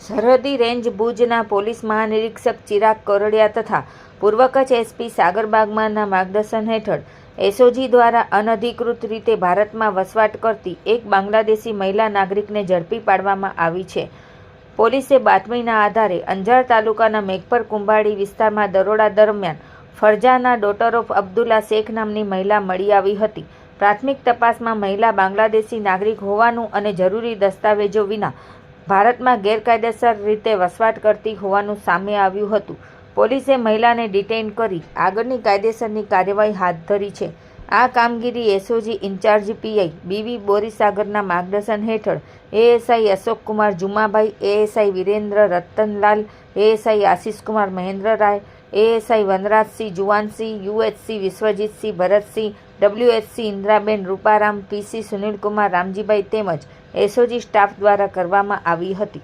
સરહદી રેન્જ ભુજના પોલીસ મહાનિરીક્ષક ચિરાગ કોરડિયા તથા પૂર્વ કચ્છ એસપી સાગર બાગમારના માર્ગદર્શન હેઠળ એસઓજી દ્વારા અનધિકૃત રીતે ભારતમાં વસવાટ કરતી એક બાંગ્લાદેશી મહિલા નાગરિકને ઝડપી પાડવામાં આવી છે. પોલીસે બાતમીના આધારે અંજાર તાલુકાના મેઘપર કુંભાડી વિસ્તારમાં દરોડા દરમિયાન ફરજાના ડોટર ઓફ અબ્દુલ્લા શેખ નામની મહિલા મળી આવી હતી. પ્રાથમિક તપાસમાં મહિલા બાંગ્લાદેશી નાગરિક હોવાનું અને જરૂરી દસ્તાવેજો વિના ભારતમાં ગેરકાયદેસર રીતે વસવાટ કરતી હોવાનું સામે આવ્યું હતું. પોલીસે મહિલાને ડિટેઇન કરી આગળની કાયદેસરની કાર્યવાહી હાથ ધરી છે. આ કામગીરી એસઓજી ઇન્ચાર્જ પીઆઈ બીવી બોરીસાગરના માર્ગદર્શન હેઠળ ASI Ashokkumar Jumabhai, ASI Virendra Ratanlal, ASI Ashishkumar Mahendrarai, ASI Vanrajsinh Juvansinh, UHC Vishwajitsinh Bharatsinh, WHC Indraben Ruparam, PC Sunilkumar Ramjibhai તેમજ એસઓજી સ્ટાફ દ્વારા કરવામાં આવી હતી.